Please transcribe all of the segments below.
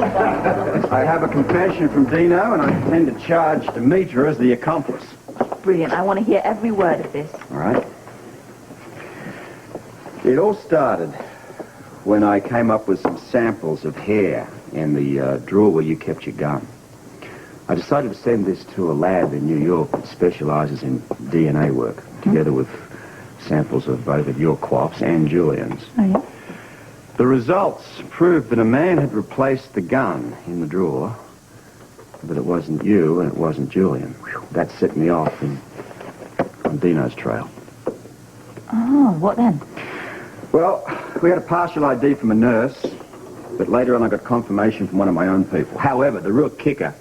I have a confession from Dino, and I intend to charge Demetra as the accomplice. Brilliant. I want to hear every word of this. All right. It all started when I came up with some samples of hair in the drawer where you kept your gun. I decided to send this to a lab in New York that specializes in DNA work, together with samples of both of your quaffs and Julian's. Oh, yeah? The results proved that a man had replaced the gun in the drawer, but it wasn't you and it wasn't Julian. That set me off on Dino's trail. Oh, what then? Well, we had a partial ID from a nurse, but later on I got confirmation from one of my own people. However, the real kicker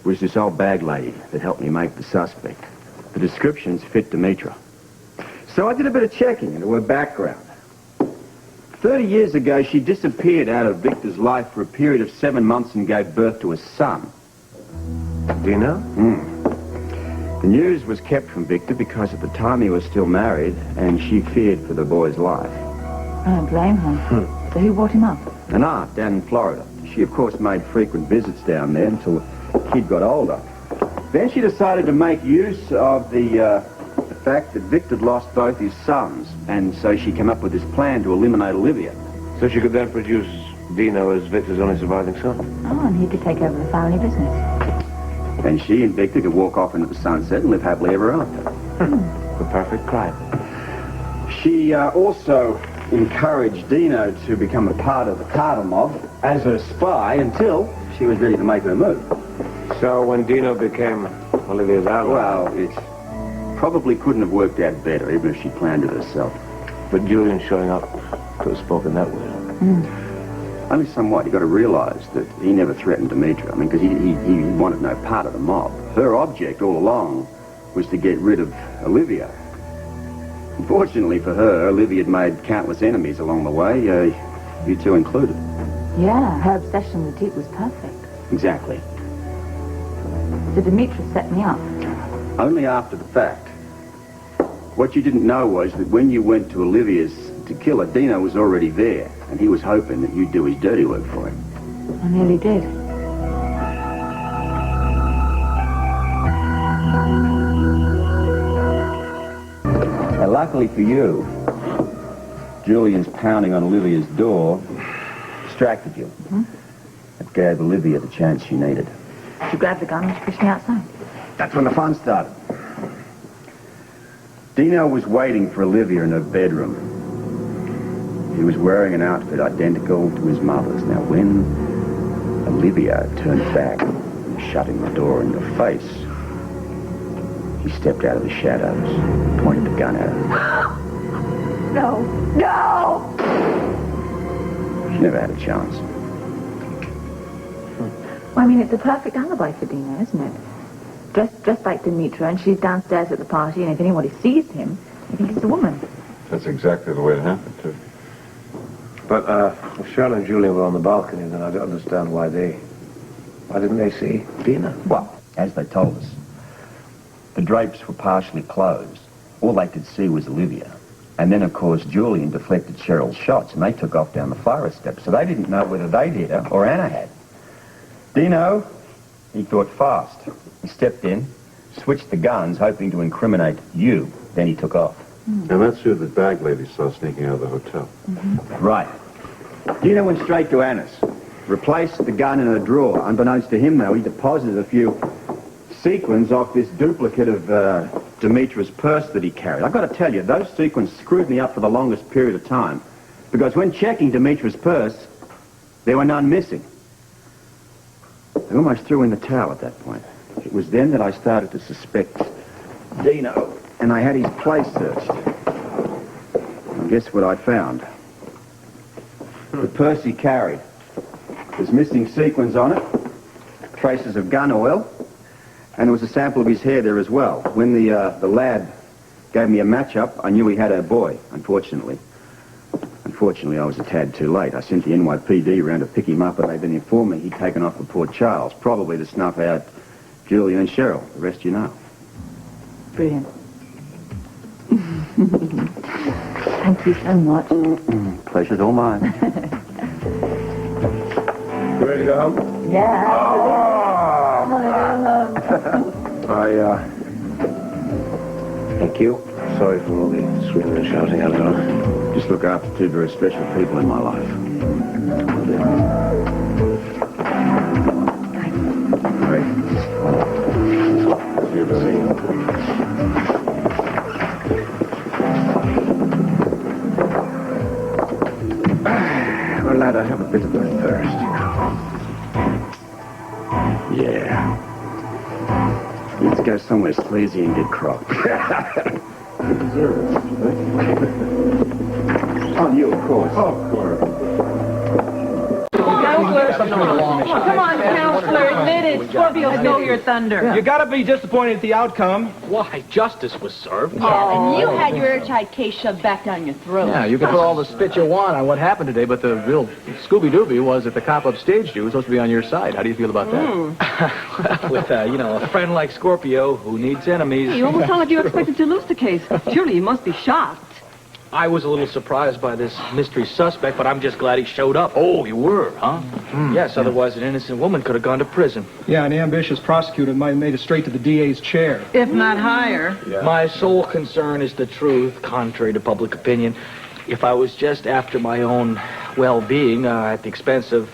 was this old bag lady that helped me make the suspect. The descriptions fit Demetra. So I did a bit of checking into her background. 30 years ago, she disappeared out of Victor's life for a period of 7 months and gave birth to a son. Dino? The news was kept from Victor because at the time he was still married and she feared for the boy's life. I don't blame her. So who brought him up? An aunt down in Florida. She, of course, made frequent visits down there until the kid got older. Then she decided to make use of the fact that Victor had lost both his sons, and so she came up with this plan to eliminate Olivia. So she could then produce Dino as Victor's only surviving son? Oh, and he could take over the family business. And she and Victor could walk off into the sunset and live happily ever after. The perfect crime. She also encouraged Dino to become a part of the Carter mob as her spy until she was ready to make her move. So when Dino became Olivia's ally... Well, it probably couldn't have worked out better, even if she planned it herself. But Julian showing up could have spoken that way. Only somewhat. You got to realize that he never threatened Demetra. I mean, because he wanted no part of the mob. Her object all along was to get rid of Olivia. Unfortunately for her, Olivia had made countless enemies along the way, you two included. Yeah, her obsession with Teak was perfect. Exactly. So Demetra set me up. Only after the fact. What you didn't know was that when you went to Olivia's to kill her, Dino was already there, and he was hoping that you'd do his dirty work for him. I nearly did. Now, luckily for you, Julian's pounding on Olivia's door distracted you. It gave Olivia the chance she needed. She grabbed the gun and she pushed me outside. That's when the fun started. Dino was waiting for Olivia in her bedroom. He was wearing an outfit identical to his mother's. Now, when Olivia turned back, shutting the door in your face, he stepped out of the shadows, pointed the gun at her. No! No! She never had a chance. Well, I mean, it's a perfect alibi for Dino, isn't it? Dressed like Demetra, and she's downstairs at the party, and if anybody sees him, they think it's a woman. That's exactly the way it happened, too. But if Cheryl and Julian were on the balcony, then I don't understand why didn't they see Dino? Well, as they told us, the drapes were partially closed. All they could see was Olivia. And then, of course, Julian deflected Cheryl's shots, and they took off down the fire steps, so they didn't know whether they'd hit her or Anna had. Dino, he thought fast. He stepped in, switched the guns, hoping to incriminate you. Then he took off. And that's who the bag lady saw sneaking out of the hotel. Right. Dino went straight to Anna's. Replaced the gun in her drawer. Unbeknownst to him, though, he deposited a few sequins off this duplicate of Demetra's purse that he carried. I've got to tell you, those sequins screwed me up for the longest period of time. Because when checking Demetra's purse, there were none missing. I almost threw in the towel at that point. It was then that I started to suspect Dino, and I had his place searched. And guess what I found? The purse he carried. There's missing sequins on it, traces of gun oil, and there was a sample of his hair there as well. When the lad gave me a match-up, I knew he had a boy, unfortunately. Unfortunately, I was a tad too late. I sent the NYPD around to pick him up, and they've been informed me he'd taken off for Port Charles, probably to snuff out Julian and Cheryl. The rest you know. Brilliant. Thank you so much. Pleasure's all mine. Ready? to go home? Yeah. Thank you. Sorry for all the screaming and shouting out there. Just look after two very special people in my life. Great. See you, Billy. Well, lad, I have a bit of a thirst, you know. Yeah. Let's go somewhere sleazy and get cropped. You deserve it. On you, of course. Of course. Come on, counselor, admit it. Scorpio stole your thunder. You gotta be disappointed at the outcome. Why, justice was served. And you had your airtight case shoved back down your throat. Yeah, you can put all the spit you want on what happened today, but the real Scooby-Dooby was that the cop upstaged you was supposed to be on your side. How do you feel about that? With, a friend like Scorpio who needs enemies. You almost sound like you expected to lose the case. Surely you must be shocked. I was a little surprised by this mystery suspect, but I'm just glad he showed up. Oh, you were, huh? Yes, otherwise an innocent woman could have gone to prison. Yeah, an ambitious prosecutor might have made it straight to the DA's chair. If not higher. My sole concern is the truth, contrary to public opinion. If I was just after my own well-being at the expense of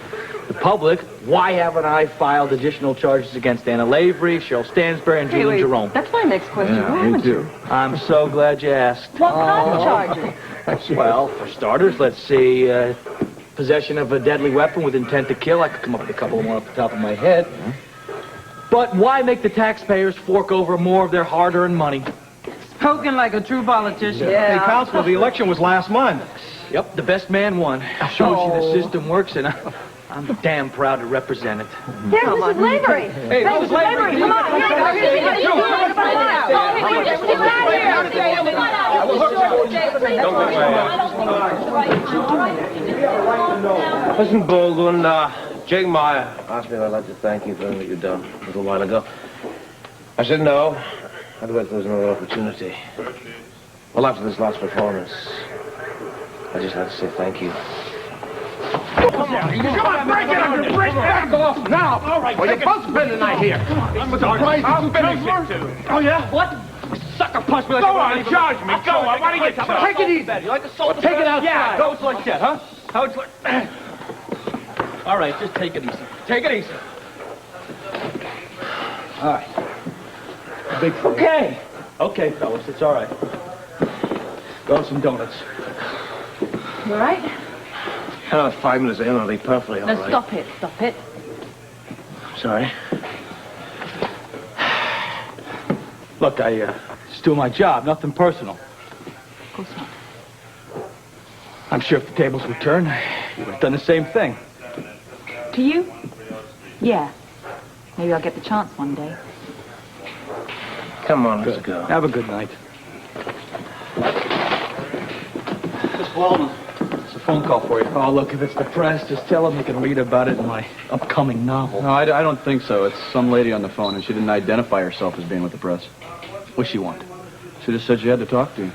the public, why haven't I filed additional charges against Anna Lavery, Cheryl Stansbury, and Julian Jerome? That's my next question. Why haven't you? I'm so glad you asked. What kind of charges? Well, for starters, let's see, possession of a deadly weapon with intent to kill. I could come up with a couple more off the top of my head. But why make the taxpayers fork over more of their hard-earned money? Spoken like a true politician. Hey, Counselor, the election was last month. Yep, the best man won. Shows you the system works, and I'm damn proud to represent it. There's Mrs. Lavery. Hey, Mrs. Lavery, Come on, Listen, Baldwin, Jake Meyer asked me if I'd like to thank you for everything you've done a little while ago. I said no. I'd wait till there's another opportunity. Well, after this last performance, I'd just like to say thank you. Come on, break it up! Break it off now! All right, well, you're both spending the night here. I'll finish it, too. Oh, yeah? What? Sucker punch me like Go on, charge me. Go on. Why don't you get Take it easy. You like to salt Take it outside. Yeah, How it's like that, huh? How it's like... All right, just take it easy. Take it easy. All right. Big thing. Okay. Okay, fellas, it's all right. Go some donuts. You all right? 5 minutes in, I'll be perfectly all No, right. stop it. Stop it. Sorry. Look, I just do my job, nothing personal. Of course not. I'm sure if the tables were turned, you would have done the same thing. To you? Yeah. Maybe I'll get the chance one day. Come on, let's go. Have a good night. Miss Wallman, it's a phone call for you. Oh, look, if it's the press, just tell them you can read about it in my upcoming novel. No, I don't think so. It's some lady on the phone, and she didn't identify herself as being with the press. What's she want? She just said she had to talk to you.